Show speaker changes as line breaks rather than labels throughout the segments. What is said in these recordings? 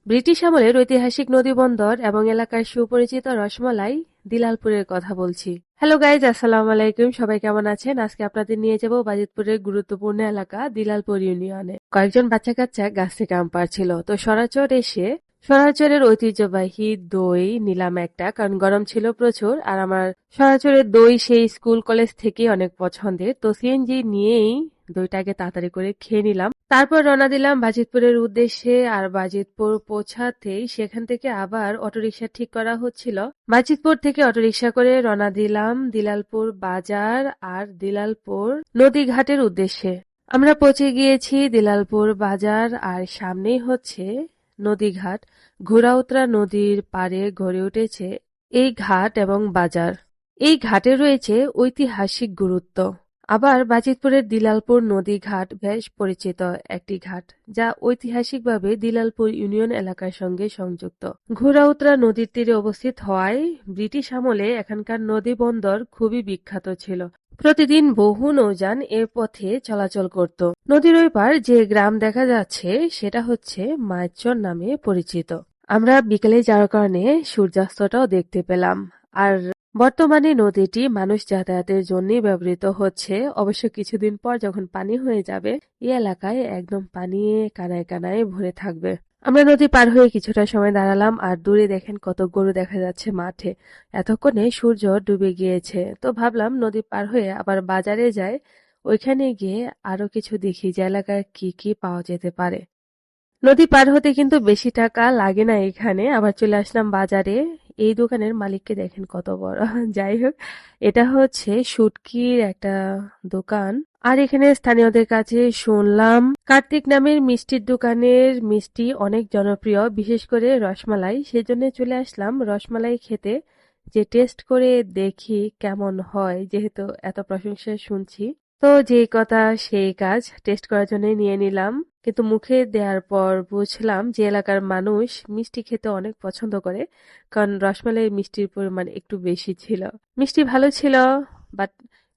British আমলের ঐতিহাসিক নদীবন্দর এবং এলাকার সুপরিচিত রসমালাই দিলালপুরের কথা বলছি। হ্যালো গাইজ, আসসালামু আলাইকুম। সবাই কেমন আছেন? আজকে আপনাদের নিয়ে যাব বাজিতপুরের গুরুত্বপূর্ণ এলাকা দিলালপুর ইউনিয়নে। কয়েকজন বাচ্চা কাচ্চা গাছ থেকে আম পাড়ছিল, তো সরাচর এসে সরাচরের ঐতিহ্যবাহী দই নিলাম একটা, কারণ গরম ছিল প্রচুর। আর আমার সরাচরের দই সেই স্কুল কলেজ থেকে অনেক পছন্দের, তো সিএনজি নিয়েই দইটাকে তাড়াতাড়ি করে খেয়ে নিলাম। তারপর রওনা দিলাম বাজিতপুরের উদ্দেশ্যে। আর বাজিতপুর পৌঁছাতেই সেখান থেকে আবার অটোরিকশা ঠিক করা হচ্ছিল। বাজিতপুর থেকে অটোরিকশা করে রওনা দিলাম দিলালপুর বাজার আর দিলালপুর নদীঘাটের উদ্দেশ্যে। আমরা পৌঁছে গিয়েছি দিলালপুর বাজার, আর সামনেই হচ্ছে নদীঘাট। ঘোড়াউতরা নদীর পাড়ে গড়ে উঠেছে এই ঘাট এবং বাজার। এই ঘাটে রয়েছে ঐতিহাসিক গুরুত্ব। আবার বাজিতপুরের দিলালপুর নদী ঘাট বেশ পরিচিত একটি ঘাট, যা ঐতিহাসিকভাবে দিলালপুর ইউনিয়ন এলাকার সঙ্গে সংযুক্ত। ঘোড়াউতরা নদীর তীরে অবস্থিত হওয়ায় ব্রিটিশ আমলে এখানকার নদী বন্দর খুবই বিখ্যাত ছিল। প্রতিদিন বহু নৌযান এ পথে চলাচল করত। নদীর ওই পার যে গ্রাম দেখা যাচ্ছে সেটা হচ্ছে মায়েরচর নামে পরিচিত। আমরা বিকেলে যাওয়ার কারণে সূর্যাস্তটাও দেখতে পেলাম। আর বর্তমানে নদীটি মানুষ যাতায়াতের জন্যই ব্যবহৃত হচ্ছে। অবশ্য কিছুদিন পর যখন পানি হয়ে যাবে, এই এলাকায় একদম পানি কানায় কানায় ভরে থাকবে। আমরা নদী পার হয়ে কিছুটা সময় দাঁড়ালাম, আর দূরে দেখেন কত গরু দেখা যাচ্ছে মাঠে। এতক্ষণে সূর্য ডুবে গিয়েছে, তো ভাবলাম নদী পার হয়ে আবার বাজারে যাই, ওইখানে গিয়ে আরো কিছু দেখি যে এলাকায় কি কি পাওয়া যেতে পারে। নদী পার হতে কিন্তু বেশি টাকা লাগে না এখানে। আবার চলে আসলাম বাজারে। এই দোকানের মালিককে দেখেন কত বড়। যাই হোক, এটা হচ্ছে শুটকির একটা দোকান। আর এখানে স্থানীয়দের কাছে শুনলাম কার্তিক নামের মিষ্টির দোকানের মিষ্টি অনেক জনপ্রিয়, বিশেষ করে রসমালাই। সেজন্য চলে আসলাম রসমালাই খেতে, যে টেস্ট করে দেখি কেমন হয়, যেহেতু এত প্রশংসা শুনছি। তো যেই কথা সেই কাজ, টেস্ট করার জন্য নিয়ে নিলাম। কিন্তু মুখে দেওয়ার পর বুঝলাম যে এলাকার মানুষ মিষ্টি খেতে অনেক পছন্দ করে, কারণ রসমালাইয়ের মিষ্টির পরিমাণ একটু বেশি ছিল। মিষ্টি ভালো ছিল, বাট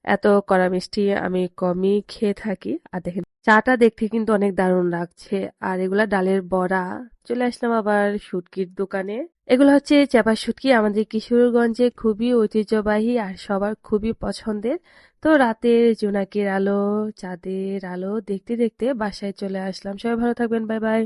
এত কড়া মিষ্টি আমি কমই খেয়ে থাকি। আর দেখেন চাটা দেখতে কিন্তু অনেক দারুণ লাগছে। আর এগুলা ডালের বড়া। চলে আসলাম আবার শুটকির দোকানে। এগুলো হচ্ছে চাপা শুটকি, আমাদের কিশোরগঞ্জে খুবই ঐতিহ্যবাহী আর সবার খুবই পছন্দের। তো রাতের জোনাকির আলো, চাঁদের আলো দেখতে দেখতে বাসায় চলে আসলাম। সবাই ভালো থাকবেন, বাই বাই।